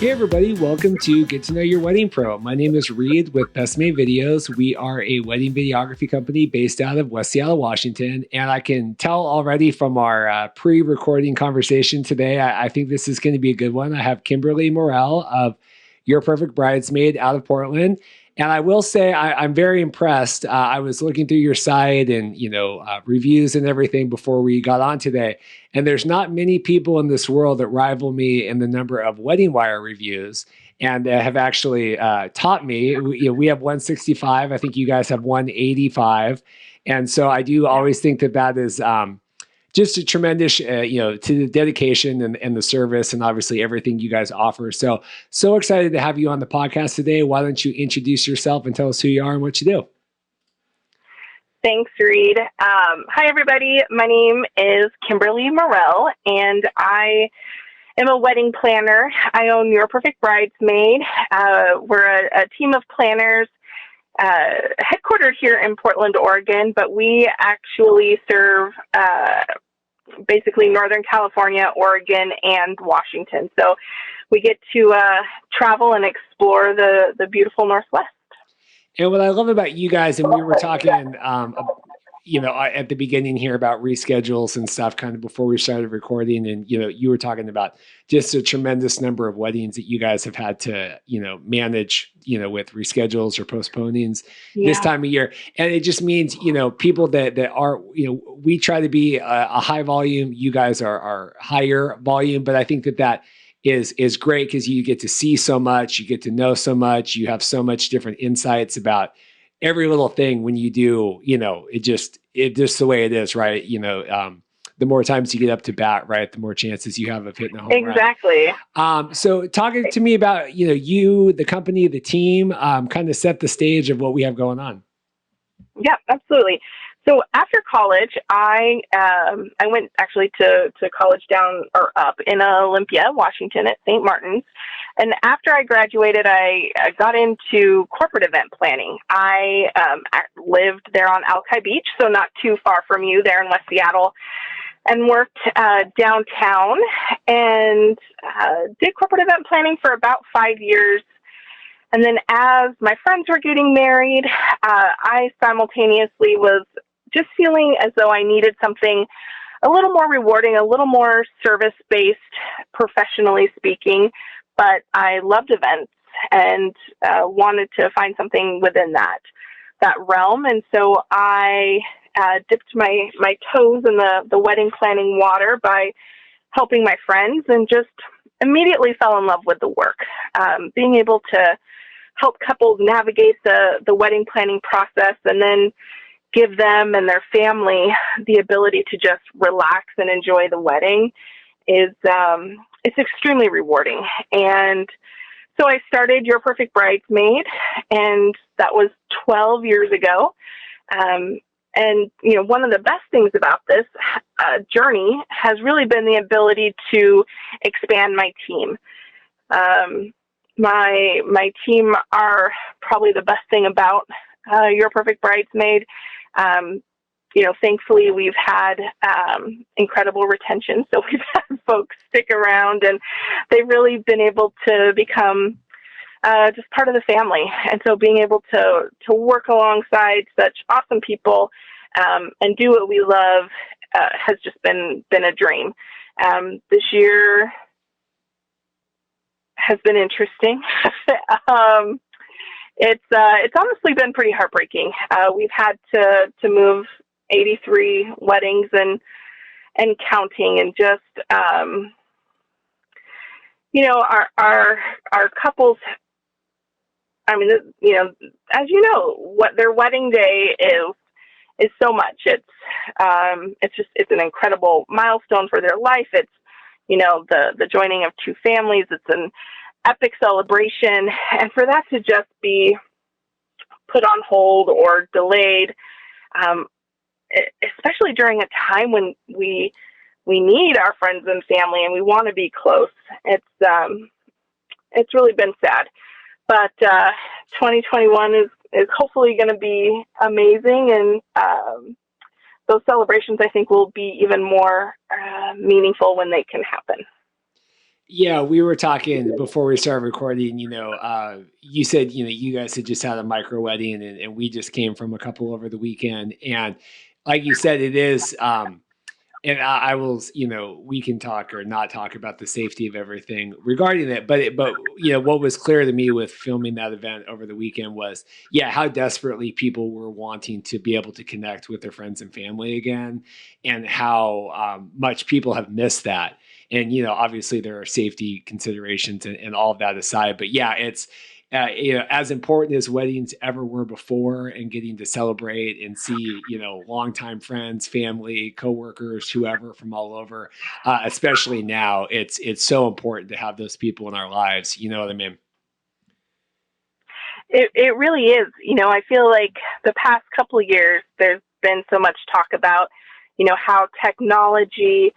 Hey everybody, welcome to Get to Know Your Wedding Pro. My name is Reed with Best Made Videos. We are a wedding videography company based out of West Seattle, Washington. And I can tell already from our pre-recording conversation today, I think this is going to be a good one. I have Kimberly Morrill of Your Perfect Bridesmaid out of Portland. And I will say I'm very impressed. I was looking through your site and reviews and everything before we got on today. And there's not many people in this world that rival me in the number of Wedding Wire reviews and have actually taught me. We have 165. I think you guys have 185. And so I do always think that is just a tremendous, to the dedication and the service and obviously everything you guys offer. So excited to have you on the podcast today. Why don't you introduce yourself and tell us who you are and what you do? Thanks, Reed. Hi, everybody. My name is Kimberly Morrill, and I am a wedding planner. I own Your Perfect Bridesmaid. We're a team of planners headquartered here in Portland, Oregon, but we actually serve basically Northern California, Oregon, and Washington. So we get to travel and explore the beautiful Northwest. And what I love about you guys, and we were talking, at the beginning here about reschedules and stuff kind of before we started recording. And, you were talking about just a tremendous number of weddings that you guys have had to, manage, with reschedules or postponings this time of year. And it just means, people that are, we try to be a high volume. You guys are higher volume, but I think that is great because you get to see so much, you get to know so much, you have so much different insights about every little thing when you do, it just the way it is, right? The more times you get up to bat, right, the more chances you have of hitting a home run. Exactly. So talking to me about, you, the company, the team, kind of set the stage of what we have going on. Yeah, absolutely. So after college, I went actually to college down or up in Olympia, Washington at St. Martin's. And after I graduated, I got into corporate event planning. I lived there on Alki Beach, so not too far from you there in West Seattle, and worked downtown and did corporate event planning for about 5 years. And then as my friends were getting married, I simultaneously was just feeling as though I needed something a little more rewarding, a little more service-based, professionally speaking. But I loved events and wanted to find something within that realm. And so I dipped my toes in the wedding planning water by helping my friends and just immediately fell in love with the work. Being able to help couples navigate the wedding planning process and then give them and their family the ability to just relax and enjoy the wedding is it's extremely rewarding. And so I started Your Perfect Bridesmaid, and that was 12 years ago. And, one of the best things about this journey has really been the ability to expand my team. My team are probably the best thing about Your Perfect Bridesmaid. Thankfully we've had incredible retention. So we've had folks stick around and they've really been able to become just part of the family. And so being able to work alongside such awesome people and do what we love has just been a dream. This year has been interesting. It's honestly been pretty heartbreaking. We've had to move 83 weddings and counting, and just our couples. I mean, as you know, what their wedding day is so much. It's an incredible milestone for their life. It's the joining of two families. It's an epic celebration, and for that to just be put on hold or delayed, especially during a time when we need our friends and family and we want to be close, it's really been sad. But 2021 is hopefully going to be amazing, and those celebrations I think will be even more meaningful when they can happen. Yeah, we were talking before we started recording. You said you guys had just had a micro wedding, and we just came from a couple over the weekend. And like you said, it is. And I will, we can talk or not talk about the safety of everything regarding it. But what was clear to me with filming that event over the weekend was, yeah, how desperately people were wanting to be able to connect with their friends and family again, and how much people have missed that. And obviously there are safety considerations and all of that aside. But yeah, it's as important as weddings ever were before, and getting to celebrate and see, longtime friends, family, coworkers, whoever from all over, especially now, it's so important to have those people in our lives. You know what I mean? It really is. I feel like the past couple of years, there's been so much talk about, how technology,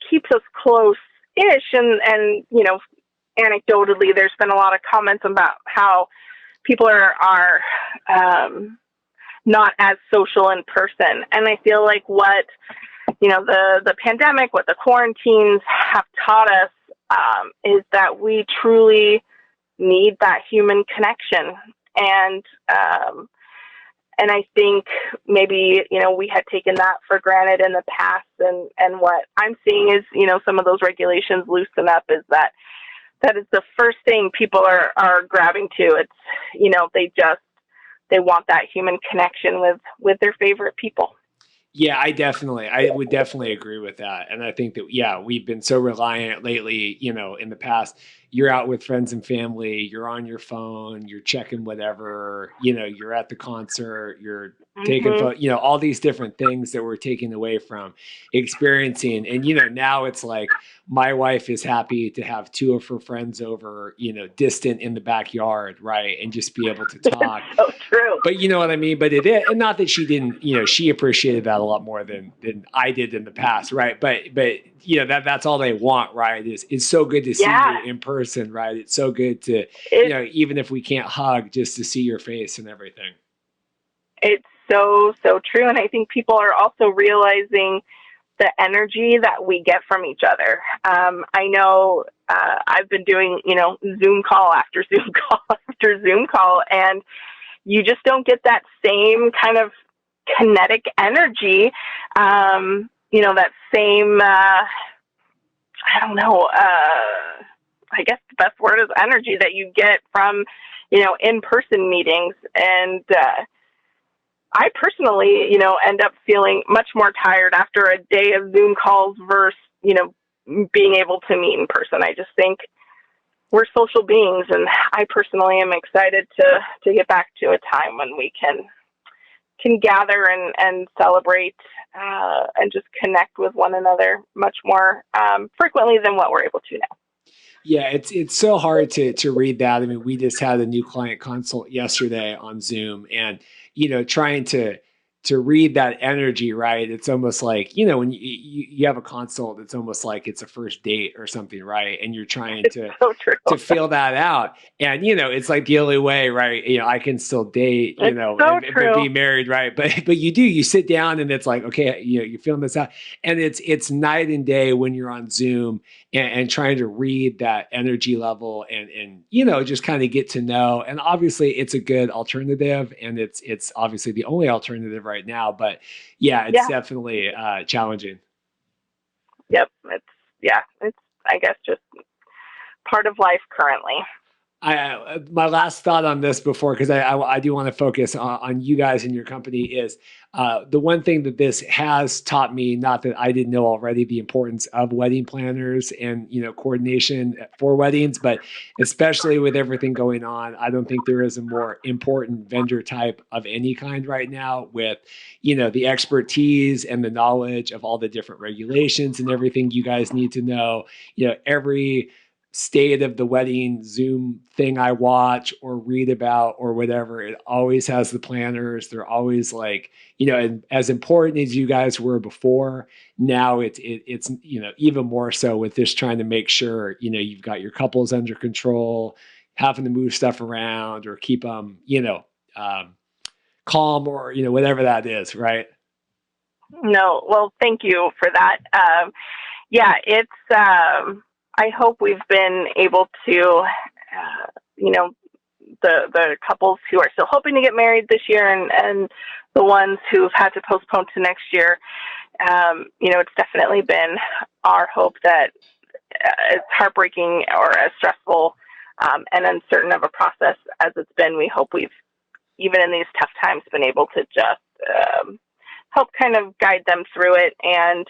keeps us close-ish, and anecdotally, there's been a lot of comments about how people are not as social in person. And I feel like what, the pandemic, what the quarantines have taught us, is that we truly need that human connection. And, um, and I think maybe, we had taken that for granted in the past. And what I'm seeing is, some of those regulations loosen up, is that is the first thing people are grabbing to. It's, they want that human connection with their favorite people. Yeah, I would definitely agree with that. And I think that, yeah, we've been so reliant lately, in the past, you're out with friends and family, you're on your phone, you're checking whatever, you're at the concert, you're taking Hmm. photo, all these different things that we're taking away from experiencing. And, now it's like my wife is happy to have two of her friends over, distant in the backyard, right? And just be able to talk. So true. But you know what I mean? But it is, and not that she didn't, she appreciated that a lot more than I did in the past, right? But that's all they want, right? Is it's so good to see Yeah, you in person, right? It's so good to, it's even if we can't hug, just to see your face and everything. it's so true, and I think people are also realizing the energy that we get from each other. I know I've been doing, Zoom call after Zoom call after Zoom call, and you just don't get that same kind of kinetic energy. That same, I don't know, I guess the best word is energy that you get from, in person meetings. And I personally, end up feeling much more tired after a day of Zoom calls versus, being able to meet in person. I just think we're social beings, and I personally am excited to get back to a time when we can gather and celebrate, and just connect with one another much more frequently than what we're able to now. Yeah, it's so hard to read that. I mean, we just had a new client consult yesterday on Zoom, and trying to read that energy, right? It's almost like when you have a consult, it's almost like it's a first date or something, right? And you're trying It's so true. to feel that out, and it's like the only way, right? I can still date, It's so but true. be married, right? But you sit down and it's like, okay, you're feeling this out, and it's night and day when you're on Zoom, and trying to read that energy level, and just kind of get to know. And obviously it's a good alternative, and it's obviously the only alternative right now, but yeah, it's Yeah. definitely challenging. Yep. It's I guess just part of life currently. My last thought on this before, because I do want to focus on you guys and your company, is the one thing that this has taught me, not that I didn't know already, the importance of wedding planners and coordination for weddings, but especially with everything going on, I don't think there is a more important vendor type of any kind right now, with the expertise and the knowledge of all the different regulations and everything you guys need to know. Every state of the wedding Zoom thing I watch or read about or whatever, it always has the planners. They're always like, and as important as you guys were before, now it's even more so, with this, trying to make sure you've got your couples under control, having to move stuff around or keep them calm, or whatever that is, right? No, well, thank you for that. Yeah, it's I hope we've been able to, you know, the couples who are still hoping to get married this year and the ones who've had to postpone to next year, you know, it's definitely been our hope that as heartbreaking or as stressful and uncertain of a process as it's been, we hope we've, even in these tough times, been able to just help kind of guide them through it and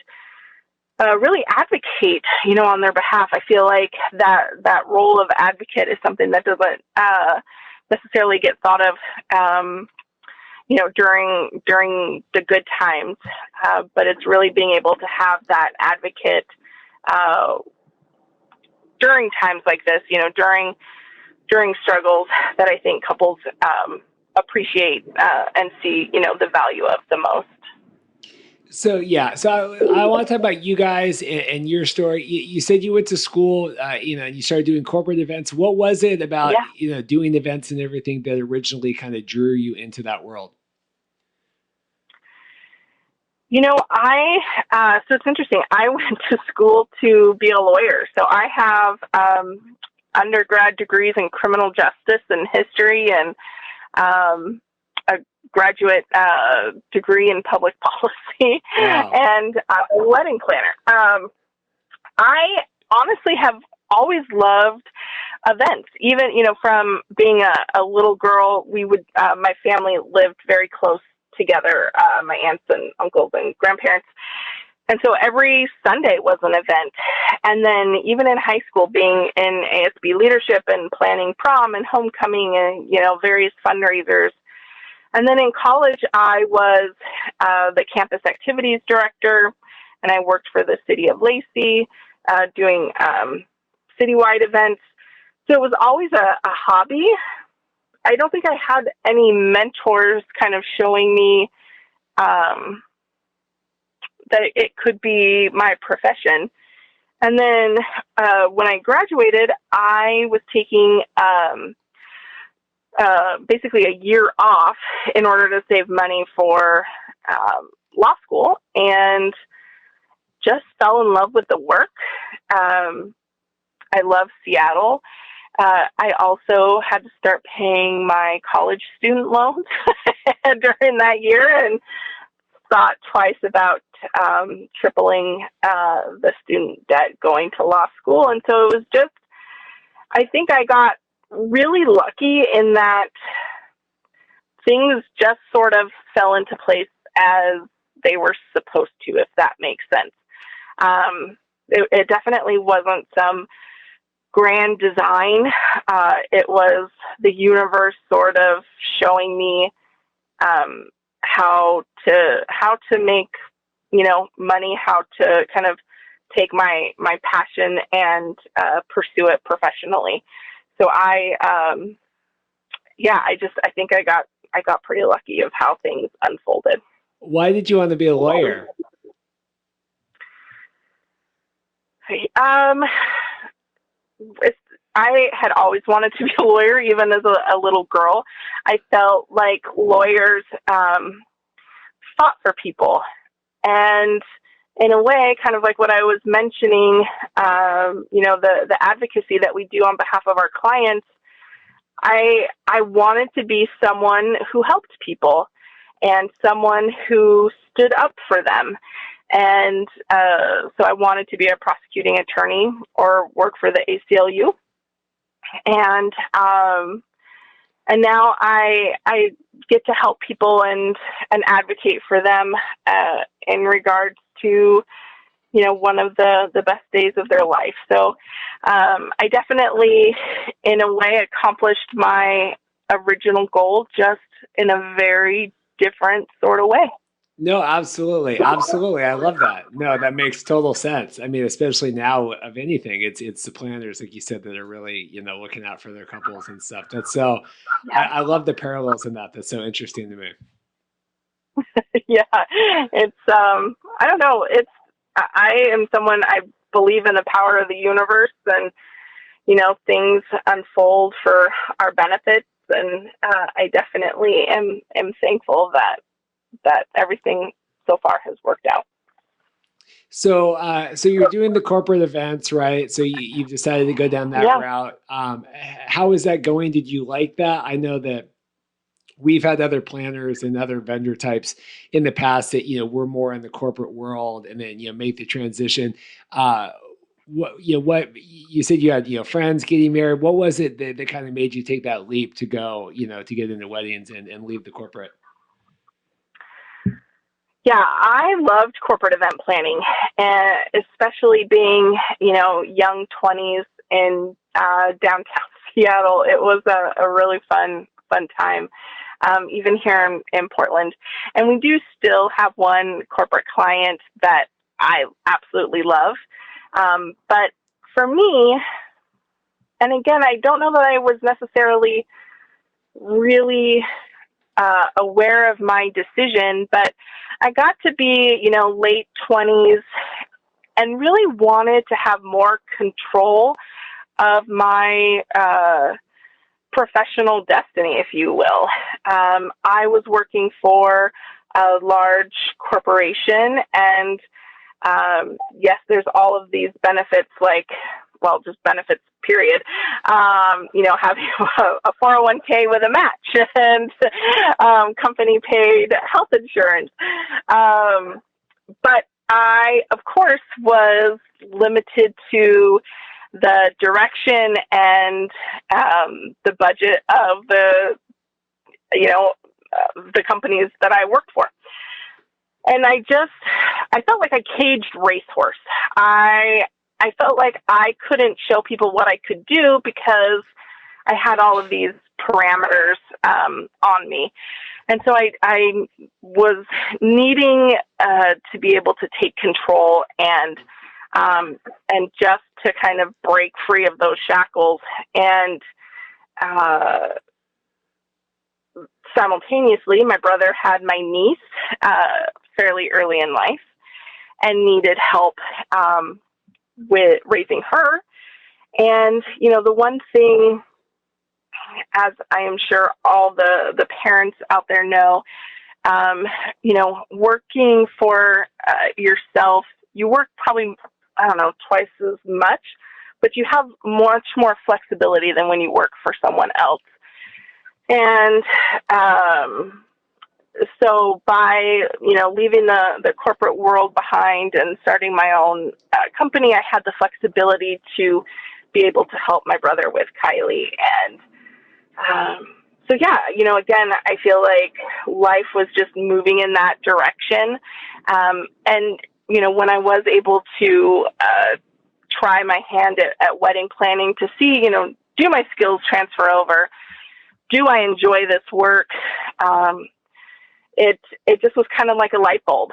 really advocate, you know, on their behalf. I feel like that role of advocate is something that doesn't necessarily get thought of, you know, during the good times, but it's really being able to have that advocate during times like this, you know, during struggles that I think couples appreciate and see, you know, the value of the most. So yeah, so I want to talk about you guys and your story. You said you went to school, you know, and you started doing corporate events. What was it about, Yeah. you know, doing events and everything that originally kind of drew you into that world? You know, so it's interesting. I went to school to be a lawyer. So I have undergrad degrees in criminal justice and history and a graduate degree in public policy Wow. and a wedding planner. I honestly have always loved events. Even, you know, from being a little girl, we would, my family lived very close together, my aunts and uncles and grandparents. And so every Sunday was an event. And then even in high school, being in ASB leadership and planning prom and homecoming and, you know, various fundraisers. And then in college, I was the campus activities director, and I worked for the city of Lacey, doing citywide events. So it was always a hobby. I don't think I had any mentors kind of showing me that it could be my profession. And then when I graduated, I was taking basically a year off in order to save money for law school and just fell in love with the work. I love Seattle. I also had to start paying my college student loans during that year and thought twice about tripling the student debt going to law school. And so it was just, I think I got really lucky in that things just sort of fell into place as they were supposed to, if that makes sense. It definitely wasn't some grand design. It was the universe sort of showing me how to make, you know, money, how to kind of take my passion and pursue it professionally. So I think I got pretty lucky of how things unfolded. Why did you want to be a lawyer? I had always wanted to be a lawyer, even as a little girl. I felt like lawyers fought for people. And in a way, kind of like what I was mentioning, you know, the advocacy that we do on behalf of our clients, I wanted to be someone who helped people and someone who stood up for them. And so I wanted to be a prosecuting attorney or work for the ACLU. And now I get to help people and advocate for them in regards to, you know, one of the best days of their life. So I definitely, in a way, accomplished my original goal, just in a very different sort of way. No, absolutely. Absolutely. I love that. No, that makes total sense. I mean, especially now of anything, it's the planners, like you said, that are really, you know, looking out for their couples and stuff. That's so, Yeah. I love the parallels in that. That's so interesting to me. Yeah, it's I don't know, it's I am someone, I believe in the power of the universe, and you know, things unfold for our benefits, and I definitely am thankful that everything so far has worked out. So you're doing the corporate events, right? So you've decided to go down that Yeah. route. How is that going? Did you like that? I know that we've had other planners and other vendor types in the past that were more in the corporate world and then make the transition. Uh, what you said you had friends getting married. What was it that kind of made you take that leap to go to get into weddings and leave the corporate? Yeah, I loved corporate event planning, and especially being, young 20s in downtown Seattle. It was a really fun time, even here in Portland. And we do still have one corporate client that I absolutely love. But for me, and again, I don't know that I was necessarily really aware of my decision, but I got to be, late 20s and really wanted to have more control of my professional destiny, if you will. I was working for a large corporation, and yes, there's all of these benefits, like, well, just benefits, period. Having a 401k with a match and company paid health insurance. But I, of course, was limited to the direction and the budget of the companies that I worked for. And I felt like a caged racehorse. I felt like I couldn't show people what I could do because I had all of these parameters on me. And so I was needing to be able to take control and just to kind of break free of those shackles. And simultaneously, my brother had my niece fairly early in life and needed help with raising her. And, the one thing, as I am sure all the parents out there know, working for yourself, you work probably, I don't know, twice as much, but you have much more flexibility than when you work for someone else. And so by, leaving the corporate world behind and starting my own company, I had the flexibility to be able to help my brother with Kylie. And so, yeah, again, I feel like life was just moving in that direction. And, when I was able to try my hand at wedding planning to see, do my skills transfer over? Do I enjoy this work? It just was kind of like a light bulb.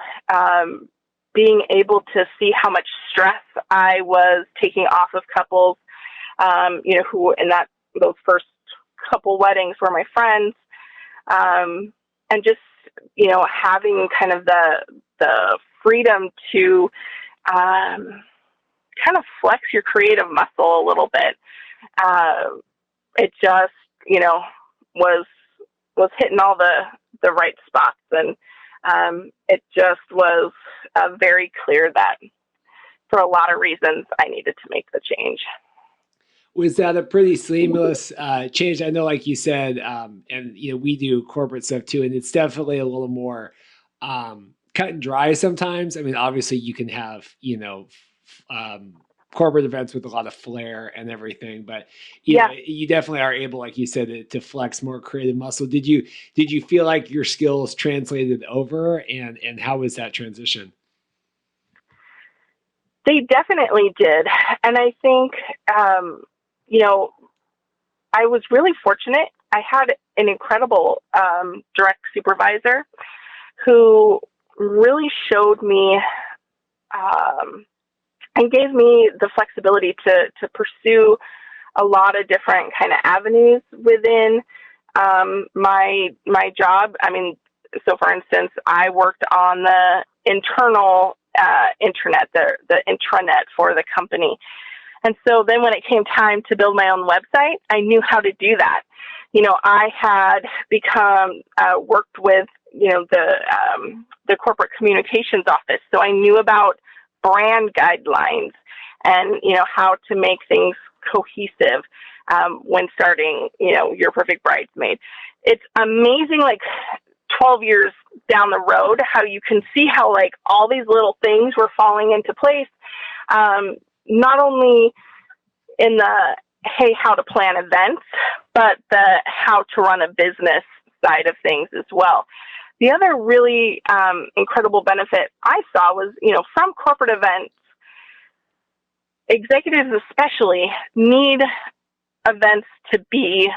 Being able to see how much stress I was taking off of couples, who in those first couple weddings were my friends, and just, having kind of the freedom to kind of flex your creative muscle a little bit. It just, was hitting all the right spots. And it just was very clear that for a lot of reasons I needed to make the change. Was that a pretty seamless change? I know, like you said, and we do corporate stuff too, and it's definitely a little more cut and dry sometimes. I mean, obviously, you can have corporate events with a lot of flair and everything, but you definitely are able, like you said, to flex more creative muscle. Did you feel like your skills translated over, and how was that transition? They definitely did, and I think I was really fortunate. I had an incredible direct supervisor who really showed me and gave me the flexibility to pursue a lot of different kind of avenues within my job. I mean, so for instance, I worked on the internal intranet, the intranet for the company. And so then when it came time to build my own website, I knew how to do that. I had worked with, the corporate communications office. So I knew about brand guidelines and, how to make things cohesive when starting, Your Perfect Bridesmaid. It's amazing, like 12 years down the road, how you can see how like all these little things were falling into place. Not only in the, hey, how to plan events, but the how to run a business side of things as well. The other really incredible benefit I saw was, from corporate events, executives especially need events to be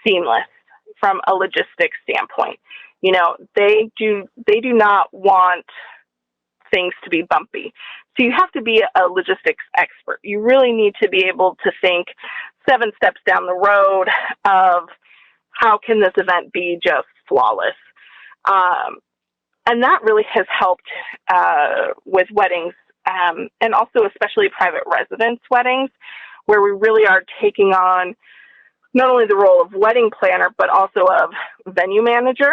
seamless from a logistics standpoint. They do not want things to be bumpy. So you have to be a logistics expert. You really need to be able to think 7 steps down the road of how can this event be just flawless. And that really has helped with weddings, and also especially private residence weddings, where we really are taking on not only the role of wedding planner, but also of venue manager.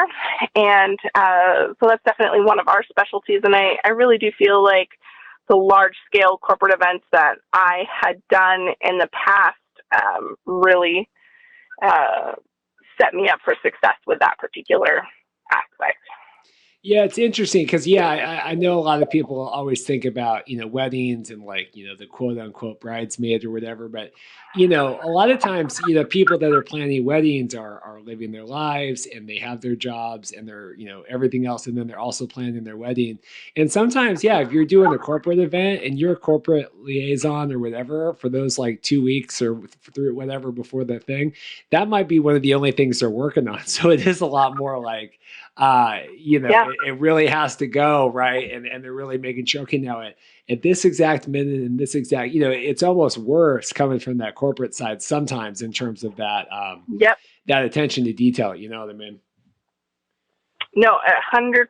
And so that's definitely one of our specialties. And I really do feel like the large-scale corporate events that I had done in the past really set me up for success with that particular aspect. Yeah, it's interesting because I know a lot of people always think about weddings and like the quote unquote bridesmaid or whatever, but a lot of times people that are planning weddings are living their lives and they have their jobs and they're everything else, and then they're also planning their wedding. And sometimes if you're doing a corporate event and you're a corporate liaison or whatever for those like 2 weeks or through whatever before the thing, that might be one of the only things they're working on. So it is a lot more like it really has to go right, and they're really making sure, okay, now at this exact minute and this exact, it's almost worse coming from that corporate side sometimes in terms of that that attention to detail. You know what I mean? No, 100%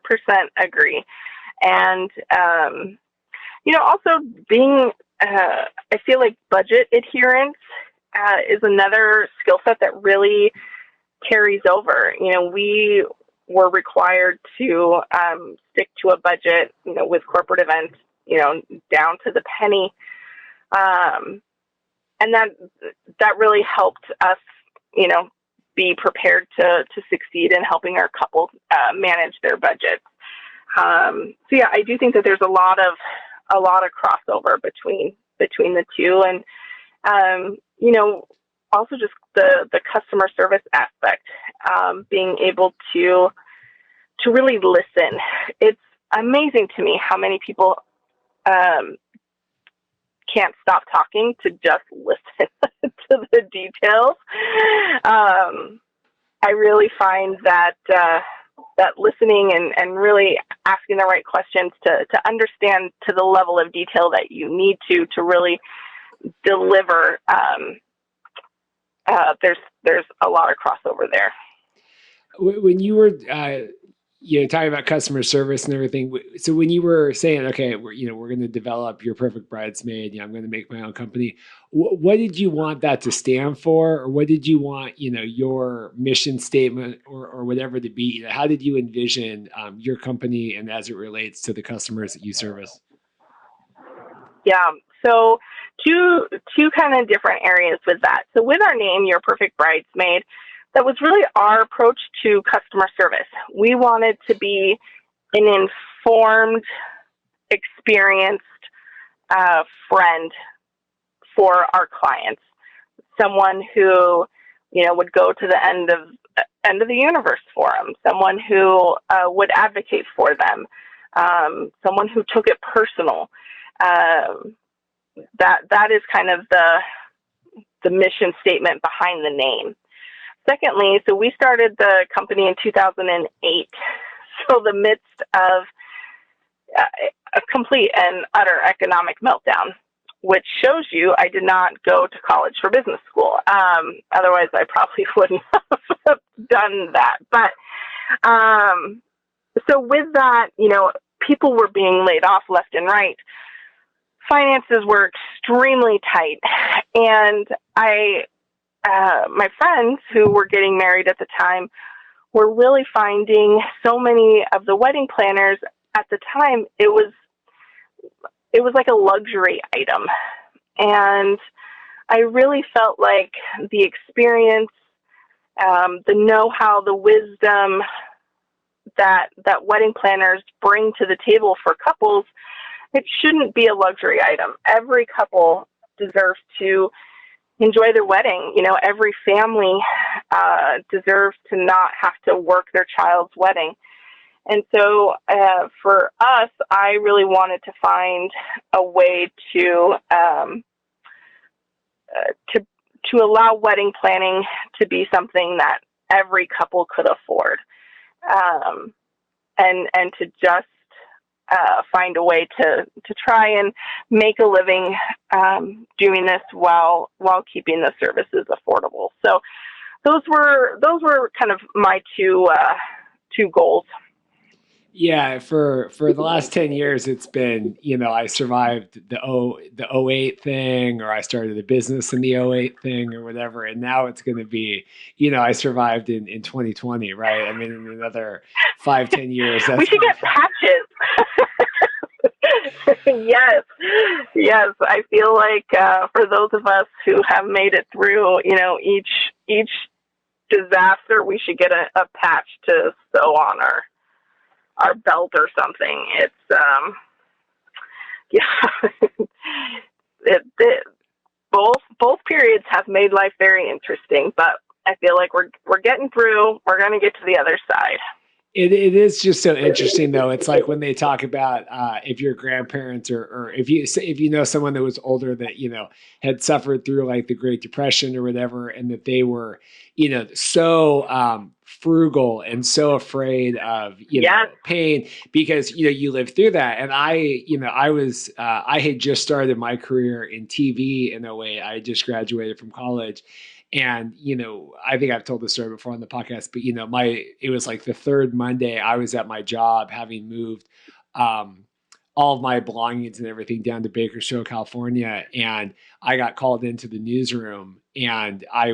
agree. And also being, I feel like budget adherence is another skill set that really carries over. We were required to stick to a budget, with corporate events, down to the penny. And that really helped us, be prepared to succeed in helping our couple manage their budgets. So I do think that there's a lot of crossover between the two, and also just the customer service aspect, being able to really listen. It's amazing to me how many people can't stop talking to just listen to the details. I really find that listening and really asking the right questions to understand to the level of detail that you need to really deliver. There's a lot of crossover there. When you were talking about customer service and everything, so when you were saying, okay, we're going to develop Your Perfect Bridesmaid, I'm going to make my own company, what did you want that to stand for, or what did you want your mission statement or whatever to be? How did you envision your company and as it relates to the customers that you service? Yeah, so two kind of different areas with that. So with our name, Your Perfect Bridesmaid, that was really our approach to customer service. We wanted to be an informed, experienced friend for our clients, someone who would go to the end of the universe for them, someone who would advocate for them, someone who took it personal. That is kind of the mission statement behind the name. Secondly, so we started the company in 2008. So the midst of a complete and utter economic meltdown, which shows you I did not go to college for business school. Otherwise, I probably wouldn't have done that. But so with that, people were being laid off left and right. Finances were extremely tight, and my friends who were getting married at the time were really finding so many of the wedding planners at the time, it it was like a luxury item. And I really felt like the experience, the know-how, the wisdom that wedding planners bring to the table for couples, it shouldn't be a luxury item. Every couple deserves to enjoy their wedding. You know, every family deserves to not have to work their child's wedding. And so for us, I really wanted to find a way to allow wedding planning to be something that every couple could afford, and to just find a way to try and make a living doing this while keeping the services affordable. So those were kind of my two goals. Yeah, for the last 10 years it's been, I survived the '08 thing, or I started a business in the '08 thing or whatever, and now it's going to be, I survived in 2020, right? I mean, in another 5-10 years We that's should going get patches. Yes, yes. I feel like for those of us who have made it through, each disaster, we should get a patch to sew on our belt or something. It's yeah. Both periods have made life very interesting, but I feel like we're getting through. We're going to get to the other side. It is just so interesting though. It's like when they talk about if your grandparents or if you know someone that was older that had suffered through like the Great Depression or whatever, and that they were so frugal and so afraid of pain because you lived through that. And I had just started my career in TV in a way. I had just graduated from college. And, I think I've told this story before on the podcast, but, it was like the third Monday I was at my job, having moved all of my belongings and everything down to Bakersfield, California. And I got called into the newsroom, and I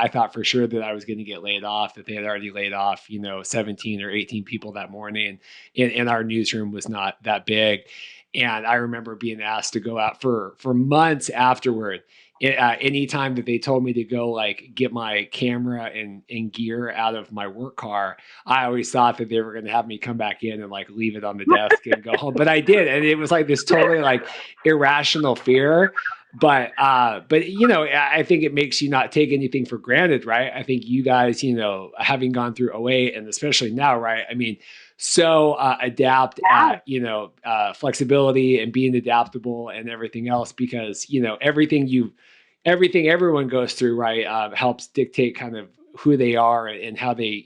thought for sure that I was going to get laid off, that they had already laid off, 17 or 18 people that morning. And our newsroom was not that big. And I remember being asked to go out for months afterward. Anytime that they told me to go like get my camera and gear out of my work car, I always thought that they were going to have me come back in and like leave it on the desk and go home. But I did, and it was like this totally like irrational fear. But I think it makes you not take anything for granted, right? I think you guys, having gone through '08 and especially now, right? I mean, so adapt at flexibility and being adaptable and everything else, because everything everyone goes through, right, helps dictate kind of who they are and how they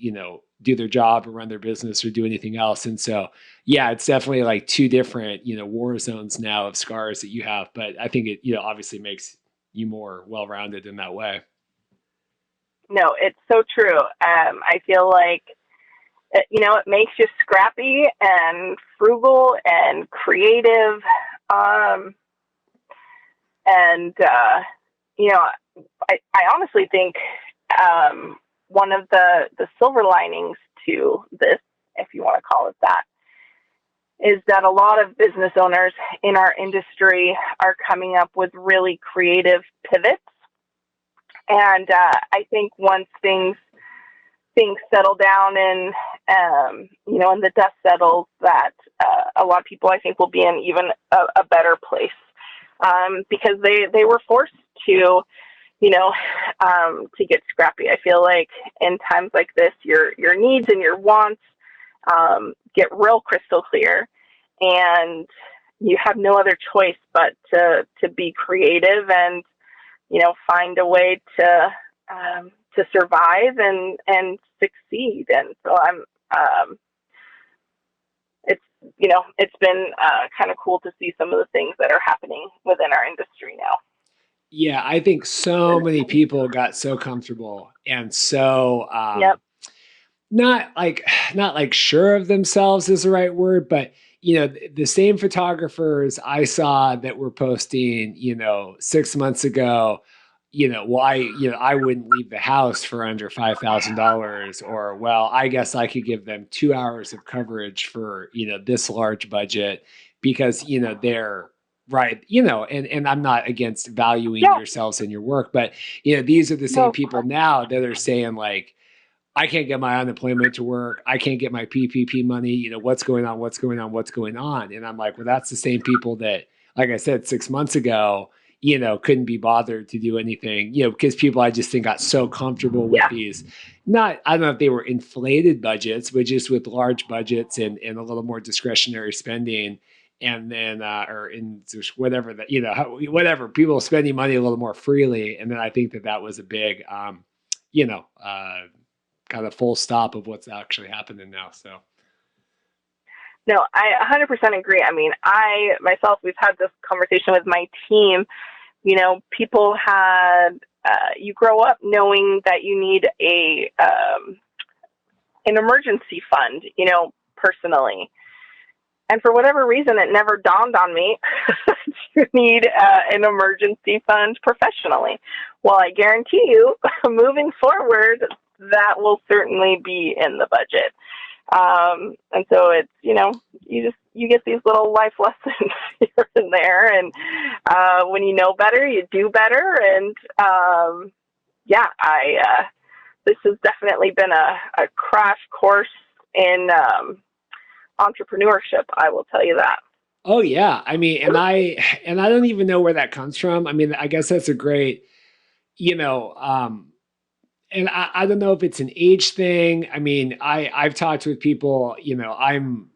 do their job or run their business or do anything else. And so yeah, it's definitely like two different war zones now of scars that you have, but I think it obviously makes you more well-rounded in that way. No, it's so true. I feel like it makes you scrappy and frugal and creative. And I honestly think one of the silver linings to this, if you want to call it that, is that a lot of business owners in our industry are coming up with really creative pivots. And I think once things settle down and and the dust settles, that a lot of people, I think, will be in even a better place, because they were forced to to get scrappy. I feel like in times like this, your needs and your wants get real crystal clear, and you have no other choice but to be creative and find a way to survive and succeed. And so it's been kind of cool to see some of the things that are happening within our industry now. Yeah, I think so many people got so comfortable and so Yep. not like sure of themselves is the right word, but the same photographers I saw that were posting 6 months ago well, I wouldn't leave the house for under $5,000, or, well, I guess I could give them 2 hours of coverage for, this large budget because, they're right, and I'm not against valuing Yeah, yourselves and your work, but, these are the same no, people now that are saying like, I can't get my unemployment to work. I can't get my PPP money. What's going on? What's going on? What's going on? And I'm like, well, that's the same people that, like I said, 6 months ago, couldn't be bothered to do anything, because people I just think got so comfortable with yeah. these, I don't know if they were inflated budgets, but just with large budgets and a little more discretionary spending. And then, or in just whatever that, whatever, people spending money a little more freely. And then I think that was a big, you know, uh, kind of full stop of what's actually happening now. So, No, I 100% agree. I mean, I myself, we've had this conversation with my team. People had, you grow up knowing that you need an emergency fund, personally. And for whatever reason, it never dawned on me to need an emergency fund professionally. Well, I guarantee you, moving forward, that will certainly be in the budget. And so it's, you get these little life lessons here and there. And when you know better, you do better. And yeah, this has definitely been a crash course in entrepreneurship. I will tell you that. oh yeah, I mean, and I don't even know where that comes from. I mean, I guess that's a great, you know, and I don't know if it's an age thing. I mean, I've talked with people, I'm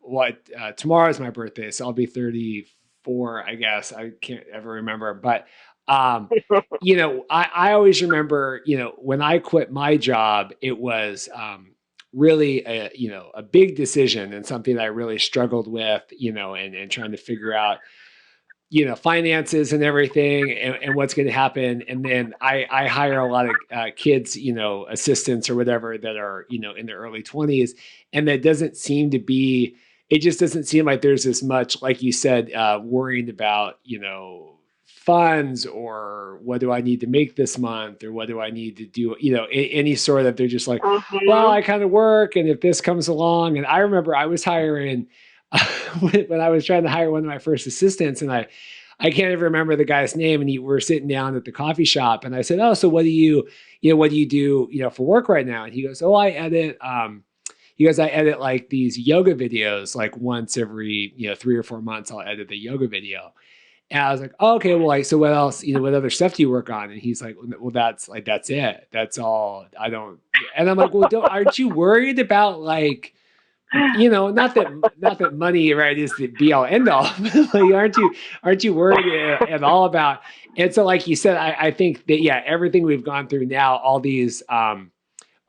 tomorrow's my birthday, so I'll be 34, I guess. I can't ever remember. But I always remember, when I quit my job, it was really a big decision and something that I really struggled with, and trying to figure out finances and everything, and what's going to happen. And then I hire a lot of kids, assistants or whatever that are, in their early 20s. And that doesn't seem to be, it just doesn't seem like there's as much, like you said, worrying about, funds, or what do I need to make this month, or what do I need to do, any sort of, they're just like, well, Mm-hmm. I kind of work. And if this comes along, and I remember I was hiring, when I was trying to hire one of my first assistants, and I can't even remember the guy's name. And we're sitting down at the coffee shop, and I said, "Oh, so what do you do, for work right now?" And he goes, "Oh, I edit." I edit like these yoga videos, like once every 3 or 4 months. I'll edit the yoga video. And I was like, oh, okay, well, like, so what else? What other stuff do you work on? And he's like, well, that's it. That's all. I don't. And I'm like, well, aren't you worried about like, not that money, right, is the be all end all. Like, aren't you worried at all about? And so, like you said, I think that, yeah, everything we've gone through now, all these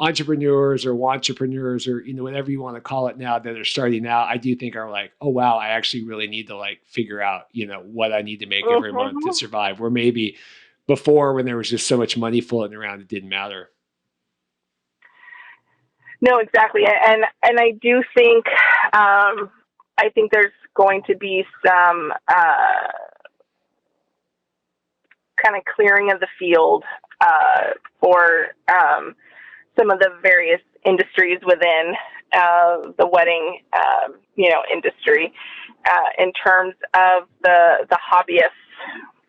entrepreneurs or wantrepreneurs, or whatever you want to call it now, that are starting out, I do think are like, oh wow, I actually really need to like figure out what I need to make every month to Mm-hmm. survive. Where maybe before, when there was just so much money floating around, it didn't matter. No, exactly. And I do think, I think there's going to be some kind of clearing of the field for some of the various industries within the wedding, industry, in terms of the hobbyists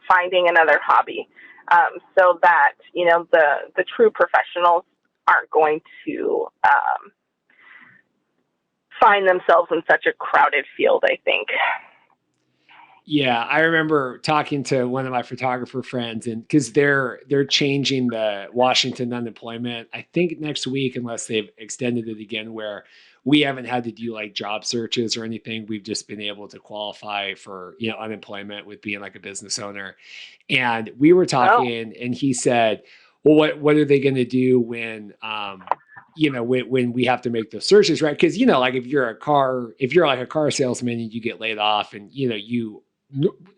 finding another hobby, so that the true professionals aren't going to find themselves in such a crowded field, I think. Yeah, I remember talking to one of my photographer friends, and because they're changing the Washington unemployment, I think next week, unless they've extended it again, where we haven't had to do like job searches or anything. We've just been able to qualify for unemployment with being like a business owner. And we were Oh, talking, and he said, "Well, what are they going to do when when we have to make those searches, right? Because like if you're like a car salesman and you get laid off, and you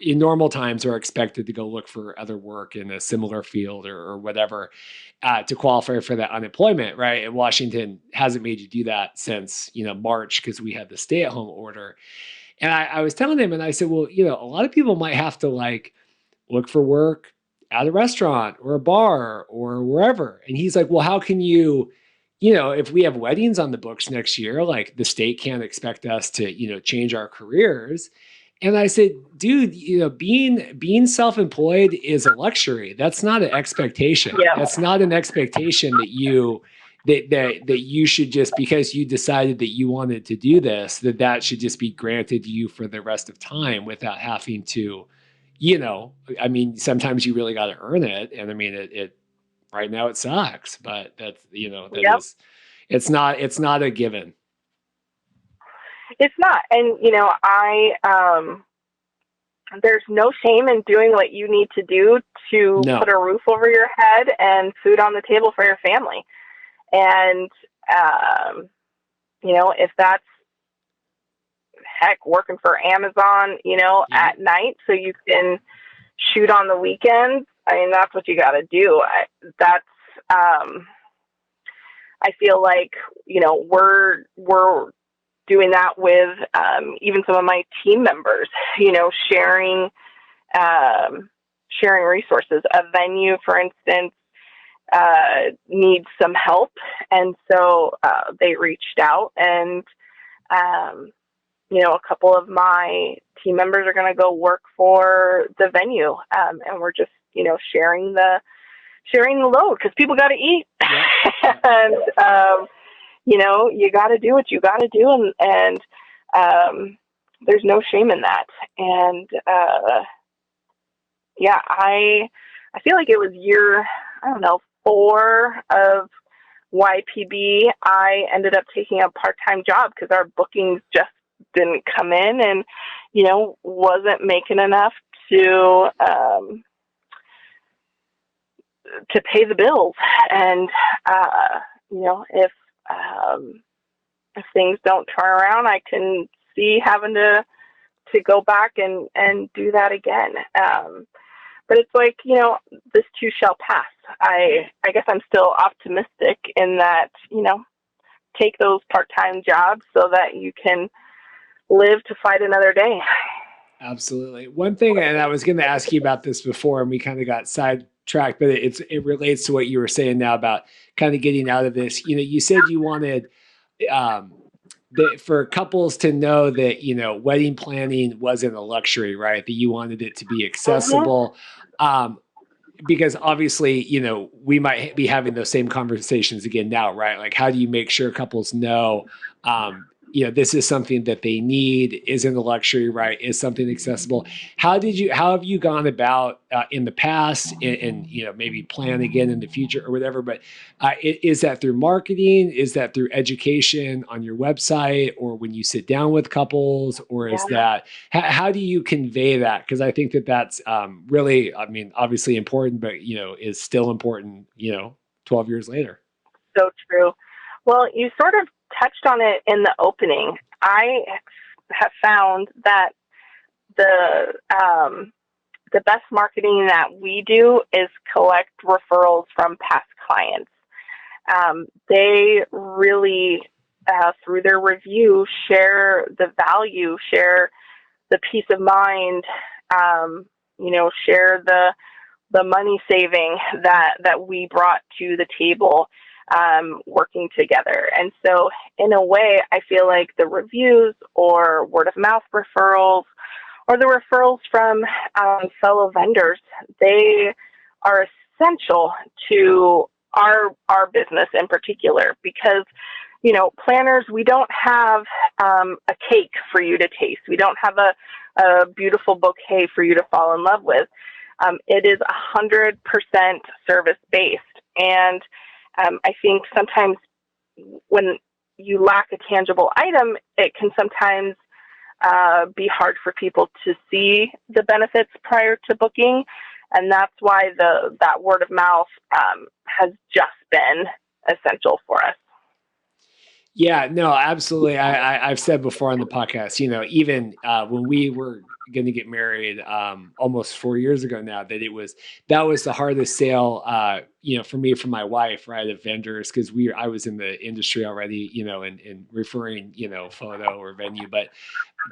in normal times are expected to go look for other work in a similar field, or whatever, to qualify for that unemployment, right? And Washington hasn't made you do that since March, because we had the stay-at-home order. And I was telling him, and I said, well, a lot of people might have to like look for work at a restaurant or a bar or wherever. And he's like, well, how can you, if we have weddings on the books next year, like the state can't expect us to, change our careers. And I said, dude, being self-employed is a luxury. That's not an expectation. Yeah. That's not an expectation that you should, just because you decided that you wanted to do this, that should just be granted to you for the rest of time without having to, I mean, sometimes you really got to earn it. And I mean, it right now it sucks, but that's, that Yep. is, it's not a given. It's not. And, there's no shame in doing what you need to do to put No. a roof over your head and food on the table for your family. And, if that's, heck, working for Amazon, Yeah. at night so you can shoot on the weekends, I mean, that's what you got to do. I feel like, we're doing that with even some of my team members, sharing sharing resources. A venue, for instance, needs some help, and so they reached out, and a couple of my team members are going to go work for the venue, and we're just sharing the load because people got to eat. Yeah. And you got to do what you got to do, and there's no shame in that. And I feel like it was year, I don't know, 4 of YPB. I ended up taking a part-time job because our bookings just didn't come in, and wasn't making enough to pay the bills. And if things don't turn around, I can see having to go back and do that again. But it's like, this too shall pass. I guess I'm still optimistic in that, take those part-time jobs so that you can live to fight another day. Absolutely. One thing, and I was going to ask you about this before, and we kind of got sidetracked, but it relates to what you were saying now about kind of getting out of this. You said you wanted um, for couples to know that wedding planning wasn't a luxury, right? That you wanted it to be Mm-hmm. accessible. Because obviously, we might be having those same conversations again now, right? Like, how do you make sure couples know, this is something that they need, isn't a luxury, right? Is something accessible. How have you gone about in the past, and maybe plan again in the future or whatever? But is that through marketing? Is that through education on your website, or when you sit down with couples, or is Yeah. that, how do you convey that? Because I think that's really, I mean, obviously important, but is still important, 12 years later. So true. Well, you sort of touched on it in the opening. I have found that the best marketing that we do is collect referrals from past clients. They really, through their review, share the value, share the peace of mind, share the money saving that we brought to the table, working together. And so in a way, I feel like the reviews or word of mouth referrals or the referrals from fellow vendors, they are essential to our business in particular, because planners, we don't have a cake for you to taste. We don't have a beautiful bouquet for you to fall in love with. It is 100% service based, and I think sometimes when you lack a tangible item, it can sometimes be hard for people to see the benefits prior to booking, and that's why that word of mouth has just been essential for us. Yeah, no, absolutely. I've said before on the podcast, even when we were going to get married almost 4 years ago now, that was the hardest sale, for me, for my wife, right, of vendors, because I was in the industry already, and referring, photo or venue, but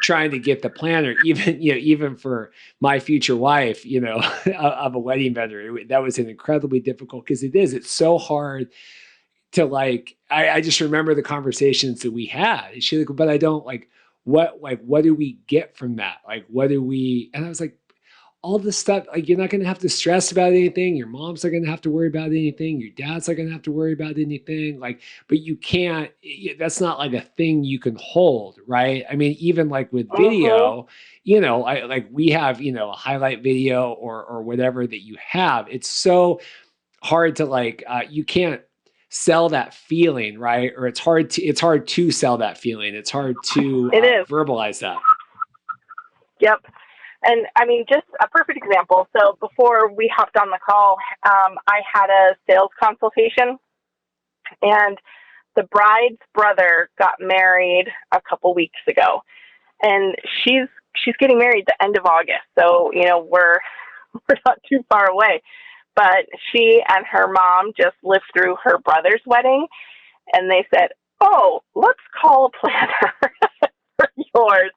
trying to get the planner, even even for my future wife, of a wedding vendor, that was an incredibly difficult, because it's so hard to like. I just remember the conversations that we had. And she's like, but I don't what do we get from that? Like, what do we? And I was like, all this stuff, like, you're not going to have to stress about anything. Your mom's not going to have to worry about anything. Your dad's not going to have to worry about anything. Like, but you can't, that's not like a thing you can hold, right? I mean, even like with Mm-hmm. video, we have, a highlight video or whatever that you have. It's so hard to you can't sell that feeling, right? Or it's hard to sell that feeling. It's hard to It is. verbalize that. Yep. And I mean, just a perfect example. So before we hopped on the call, I had a sales consultation, and the bride's brother got married a couple weeks ago, and she's getting married the end of August. So we're not too far away. But she and her mom just lived through her brother's wedding, and they said, "Oh, let's call a planner for yours."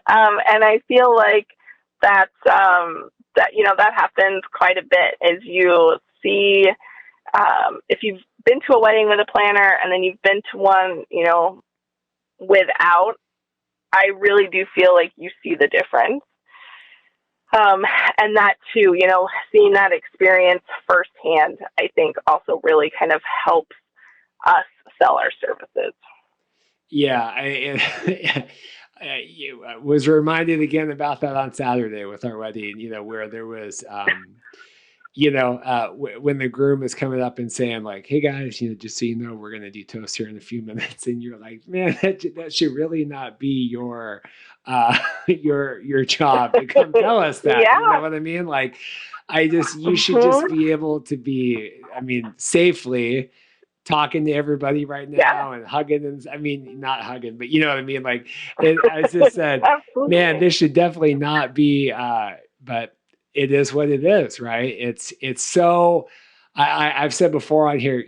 And I feel like that happens quite a bit. As you see, if you've been to a wedding with a planner and then you've been to one, without, I really do feel like you see the difference. And that too, seeing that experience firsthand, I think also really kind of helps us sell our services. Yeah, I was reminded again about that on Saturday with our wedding, where there was, when the groom is coming up and saying like, "Hey guys, just so you know, we're going to do toast here in a few minutes," and you're like, "Man, that should really not be uh, your job to come tell us that." You know Yeah. what I mean? Like, you should just Hmm. be able to be, I mean, safely talking to everybody right Yeah. now and hugging, and I mean, not hugging, but you know what I mean? Like, I just said, man, Absolutely. this should definitely not be, but it is what it is, right? It's so, I've said before on here,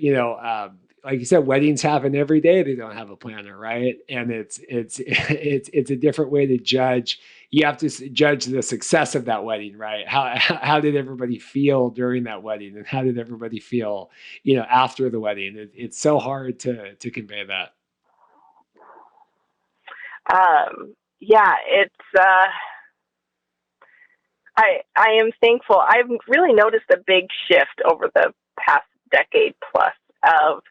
like you said, weddings happen every day. They don't have a planner, right? And it's a different way to judge. You have to judge the success of that wedding, right? How did everybody feel during that wedding, and how did everybody feel, after the wedding? It's so hard to convey that. Yeah, I am thankful. I've really noticed a big shift over the past decade plus of,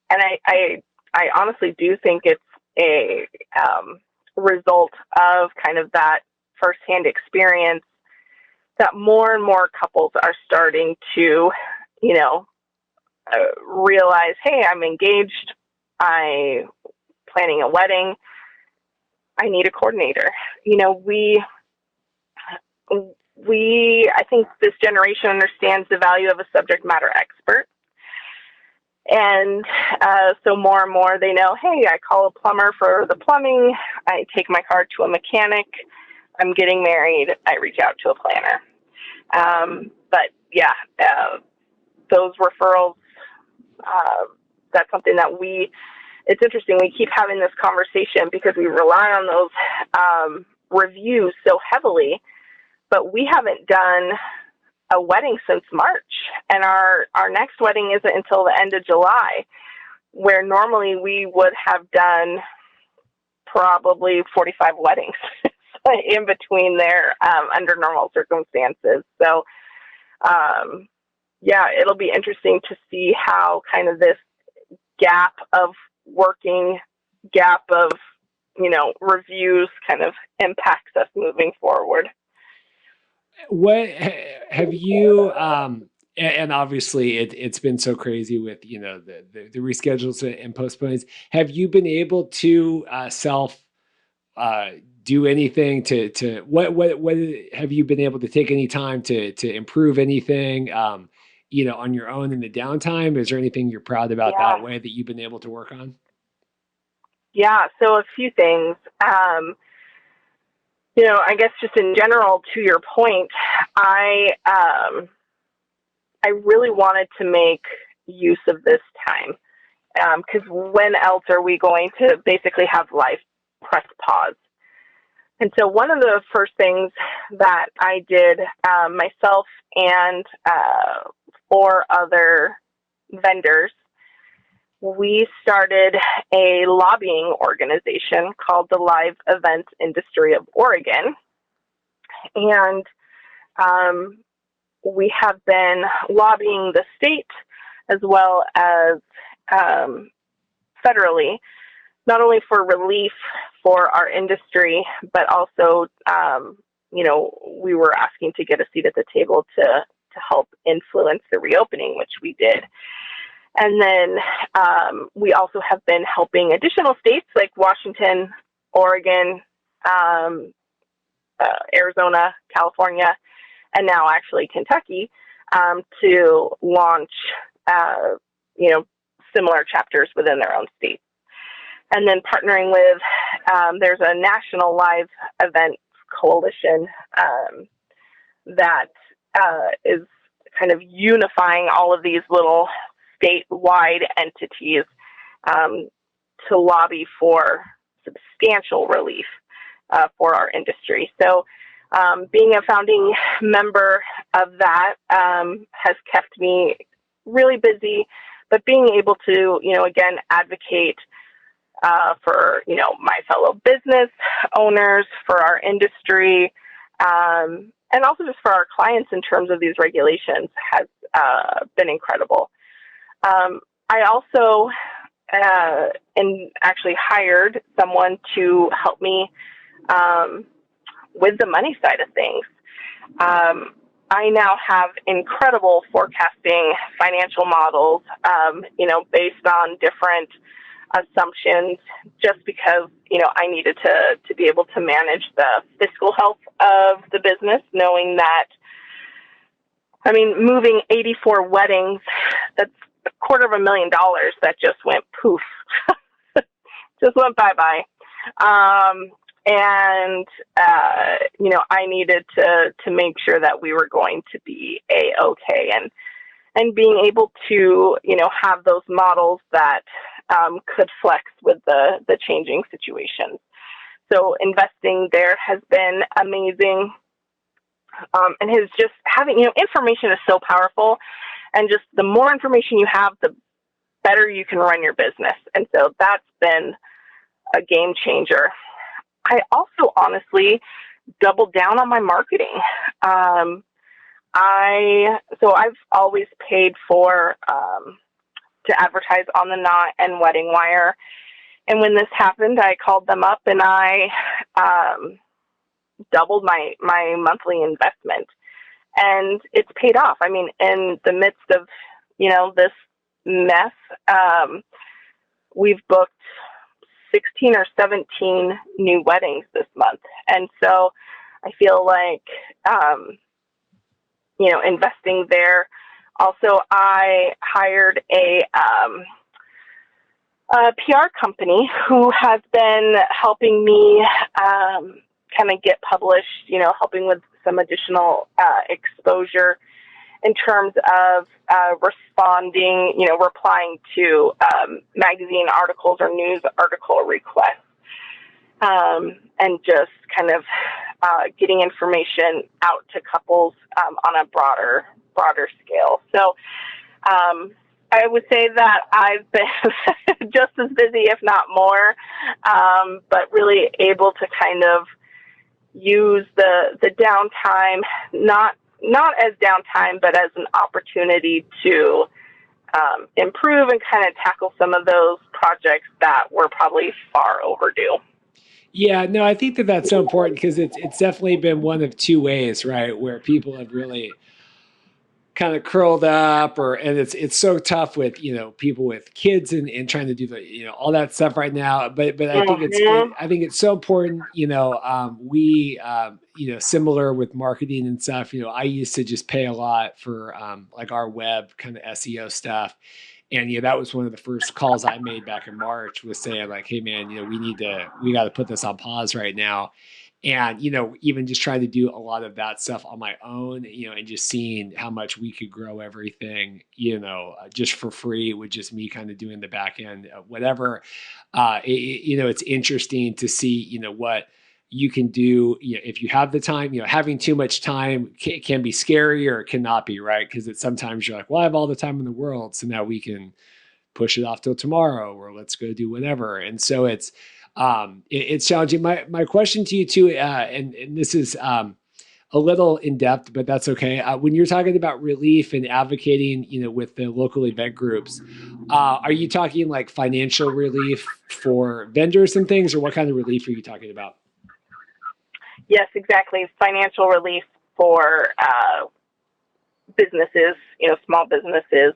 and I honestly do think it's a result of kind of that firsthand experience, that more and more couples are starting to, you know, realize, hey, I'm engaged, I planning a wedding, I need a coordinator. You know, I think this generation understands the value of a subject matter expert. And so more and more they know, hey, I call a plumber for the plumbing, I take my car to a mechanic, I'm getting married, I reach out to a planner. But yeah, those referrals, uh, that's something that it's interesting. We keep having this conversation because we rely on those reviews so heavily, but we haven't done a wedding since March, and our next wedding isn't until the end of July, where normally we would have done probably 45 weddings in between there, under normal circumstances. So, yeah, it'll be interesting to see how kind of this gap of working, gap of, reviews kind of impacts us moving forward. What have you, and obviously it's been so crazy with, the reschedules and postponements. Have you been able to self uh, do anything to what have you been able to take any time to improve anything, on your own in the downtime? Is there anything you're proud about that Yeah. way that you've been able to work on? Yeah. So a few things. I guess just in general, to your point, I really wanted to make use of this time, because when else are we going to basically have life press pause? And so one of the first things that I did, myself and four other vendors, we started a lobbying organization called the Live Events Industry of Oregon. And um, we have been lobbying the state as well as um, federally, not only for relief for our industry, but also, we were asking to get a seat at the table to help influence the reopening, which we did. And then we also have been helping additional states like Washington, Oregon, um, Arizona, California, and now actually Kentucky, to launch, uh, you know, similar chapters within their own states. And then partnering with, there's a national live event coalition that is kind of unifying all of these little statewide entities, um, to lobby for substantial relief for our industry. So being a founding member of that has kept me really busy, but being able to, again, advocate for, my fellow business owners, for our industry, and also just for our clients in terms of these regulations has been incredible. I also and actually hired someone to help me with the money side of things. I now have incredible forecasting financial models, based on different assumptions, just because, I needed to be able to manage the fiscal health of the business, knowing that, moving 84 weddings, that's $250,000 that just went poof, just went bye-bye. And I needed to make sure that we were going to be A-okay, and being able to, have those models that could flex with the changing situations. So investing there has been amazing. And his just having, information is so powerful, and just the more information you have, the better you can run your business. And so that's been a game changer. I also honestly doubled down on my marketing. I've always paid for to advertise on the Knot and Wedding Wire. And when this happened, I called them up and I doubled my monthly investment. And it's paid off. In the midst of, this mess, we've booked 16 or 17 new weddings this month. And so I feel like, investing there. Also, I hired a PR company who has been helping me kind of get published, helping with some additional exposure in terms of responding, replying to magazine articles or news article requests, and just kind of getting information out to couples on a broader scale. So I would say that I've been just as busy, if not more, but really able to kind of use the downtime, not as downtime, but as an opportunity to improve and kind of tackle some of those projects that were probably far overdue. Yeah, no, I think that that's so important because it's definitely been one of two ways, right, where people have really kind of curled up, and it's so tough with people with kids and trying to do the all that stuff right now. But I think Mm-hmm. I think it's so important. We similar with marketing and stuff. I used to just pay a lot for like our web kind of SEO stuff. And, that was one of the first calls I made back in March, was saying like, hey man, we got to put this on pause right now. And, even just trying to do a lot of that stuff on my own, and just seeing how much we could grow everything, just for free, with just me kind of doing the back end, whatever. It's interesting to see, what you can do, if you have the time. Having too much time can be scary, or it cannot be, right? Because it's sometimes you're like, well, I have all the time in the world, so now we can push it off till tomorrow, or let's go do whatever. And so it's challenging. My question to you too, and this is a little in depth, but that's okay. When you're talking about relief and advocating, with the local event groups, are you talking like financial relief for vendors and things, or what kind of relief are you talking about? Yes, exactly. Financial relief for businesses, small businesses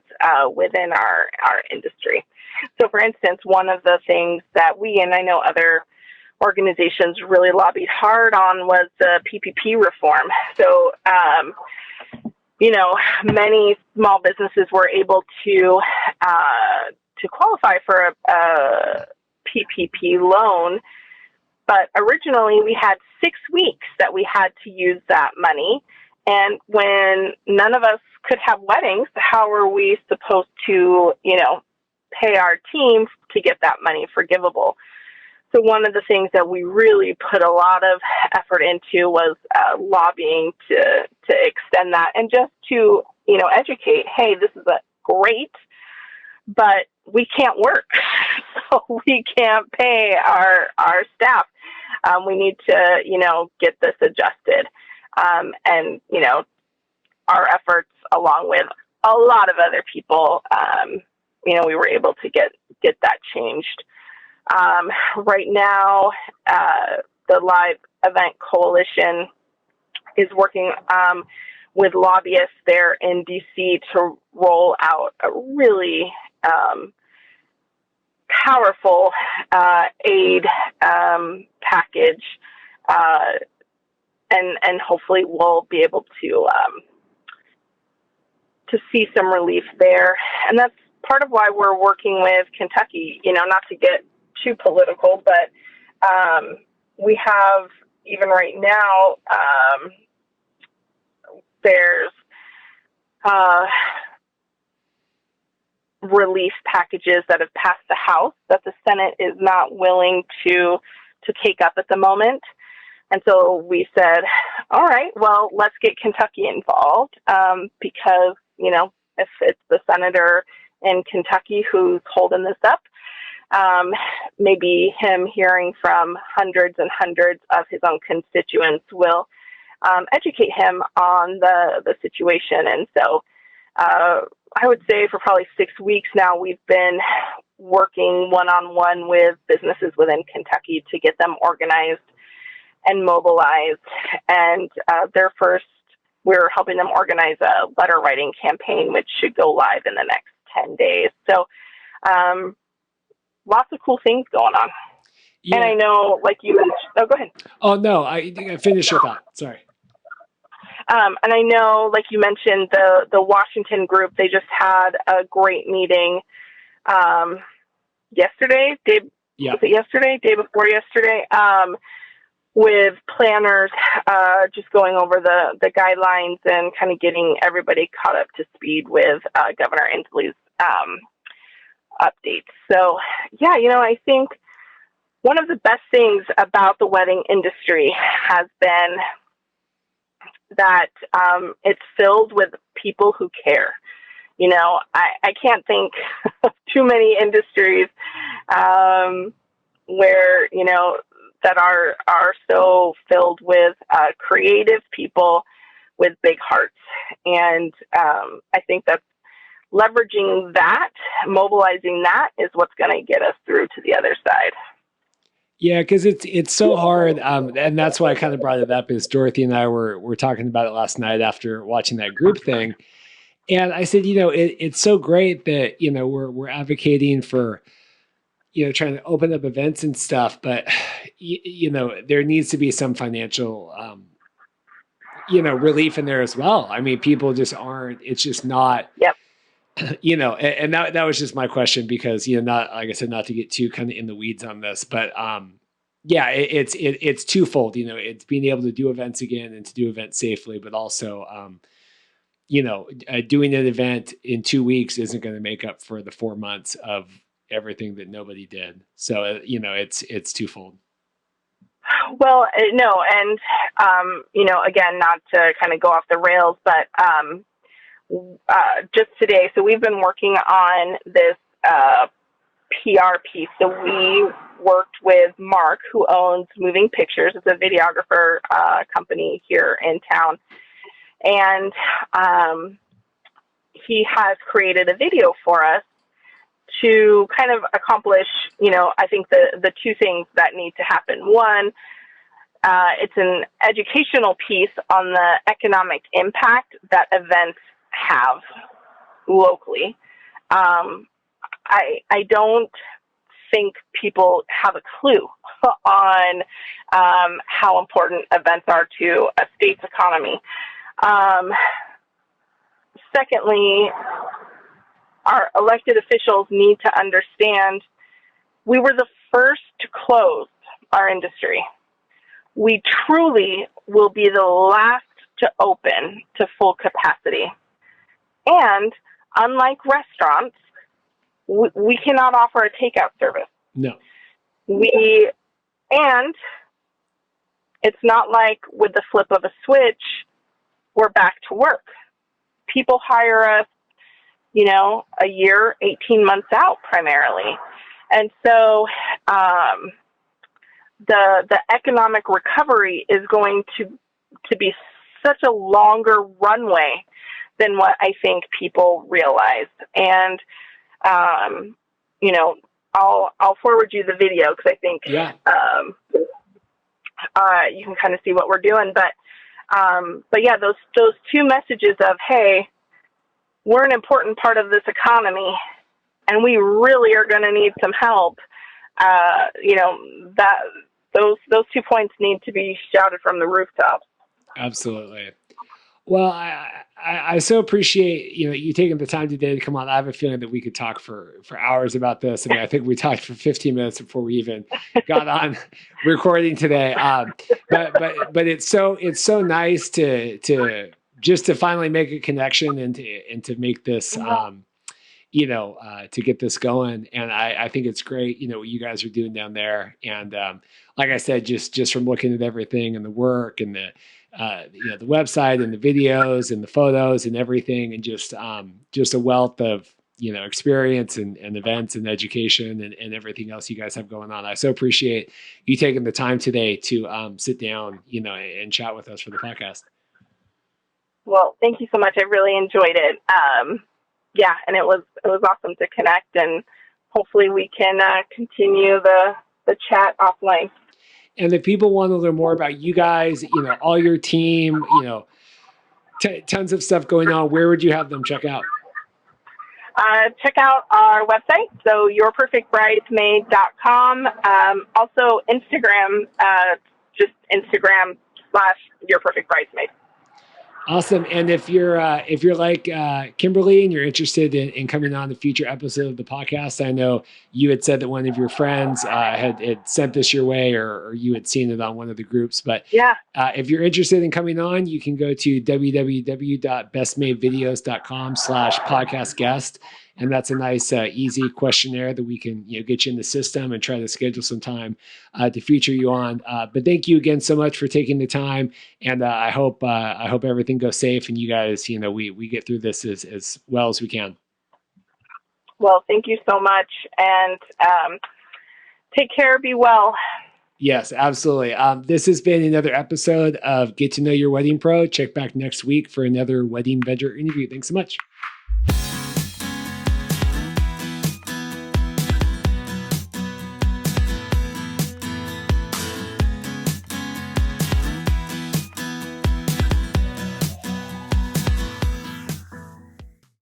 within our industry. So, for instance, one of the things that we, and I know other organizations, really lobbied hard on was the PPP reform. So, many small businesses were able to qualify for a PPP loan. But originally, we had 6 weeks that we had to use that money. And when none of us could have weddings, how are we supposed to, pay our team to get that money forgivable? So one of the things that we really put a lot of effort into was lobbying to extend that, and just to, educate, hey, this is great, but we can't work. So we can't pay our staff. We need to, get this adjusted. And, our efforts, along with a lot of other people, we were able to get that changed. Right now, the Live Event Coalition is working with lobbyists there in DC to roll out a really powerful aid package, and hopefully we'll be able to see some relief there. And that's part of why we're working with Kentucky, not to get too political, but we have, even right now, there's relief packages that have passed the House that the Senate is not willing to take up at the moment. And so we said, all right, well, let's get Kentucky involved, because, if it's the senator in Kentucky who's holding this up, maybe him hearing from hundreds and hundreds of his own constituents will educate him on the situation. And so I would say for probably 6 weeks now, we've been working one-on-one with businesses within Kentucky to get them organized and mobilized. And we're helping them organize a letter writing campaign, which should go live in the next 10 days. So lots of cool things going on. Yeah. And I know, like you mentioned, go ahead. Oh, no, I finished your thought. Sorry. And I know, like you mentioned, the Washington group, they just had a great meeting yesterday. Was it yesterday? Day before yesterday? With planners, just going over the guidelines and kind of getting everybody caught up to speed with Governor Inslee's updates. So, yeah, I think one of the best things about the wedding industry has been that it's filled with people who care. I can't think of too many industries where, that are so filled with creative people with big hearts. And I think that's leveraging that, mobilizing that, is what's going to get us through to the other side. Yeah, because it's so hard, and that's why I kind of brought it up. Is Dorothy and I were talking about it last night after watching that group thing, and I said, it's so great that we're advocating for trying to open up events and stuff, but there needs to be some financial relief in there as well. I mean, people just aren't. It's just not. Yep. and that was just my question because, not, like I said, not to get too kind of in the weeds on this, but, yeah, it's twofold, it's being able to do events again and to do events safely, but also, doing an event in 2 weeks isn't going to make up for the 4 months of everything that nobody did. So, it's twofold. Well, no, and again, not to kind of go off the rails, but just today, so we've been working on this PR piece. So we worked with Mark, who owns Moving Pictures. It's a videographer company here in town, and he has created a video for us to kind of accomplish, I think the two things that need to happen. One, it's an educational piece on the economic impact that events have locally. I don't think people have a clue on how important events are to a state's economy. Secondly, our elected officials need to understand we were the first to close our industry. We truly will be the last to open to full capacity. And unlike restaurants, we cannot offer a takeout service. No. And it's not like with the flip of a switch, we're back to work. People hire us, a year, 18 months out primarily. And so the economic recovery is going to be such a longer runway than what I think people realize. And, I'll forward you the video because I think you can kind of see what we're doing. But yeah, those two messages of, hey, we're an important part of this economy and we really are going to need some help. That those 2 points need to be shouted from the rooftops. Absolutely. Well, I so appreciate, you taking the time today to come on. I have a feeling that we could talk for hours about this. I mean, I think we talked for 15 minutes before we even got on recording today. But it's so nice to just to finally make a connection and to make this, to get this going. And I think it's great, what you guys are doing down there. And like I said, just from looking at everything and the work and the website and the videos and the photos and everything, and just a wealth of, experience and events and education and everything else you guys have going on. I so appreciate you taking the time today to sit down, and chat with us for the podcast. Well, thank you so much. I really enjoyed it. Yeah, and it was awesome to connect, and hopefully we can continue the chat offline. And if people want to learn more about you guys, all your team, tons of stuff going on, where would you have them check out? Check out our website, so yourperfectbridesmaid.com. Also Instagram, just Instagram/yourperfectbridesmaid. Awesome. And if you're like Kimberly and you're interested in coming on a future episode of the podcast, I know you had said that one of your friends had sent this your way, or you had seen it on one of the groups. But yeah, if you're interested in coming on, you can go to www.bestmadevideos.com/podcast guest. And that's a nice, easy questionnaire that we can, get you in the system and try to schedule some time to feature you on. But thank you again so much for taking the time. And I hope everything goes safe and you guys, we get through this as well as we can. Well, thank you so much. And take care. Be well. Yes, absolutely. This has been another episode of Get to Know Your Wedding Pro. Check back next week for another wedding vendor interview. Thanks so much.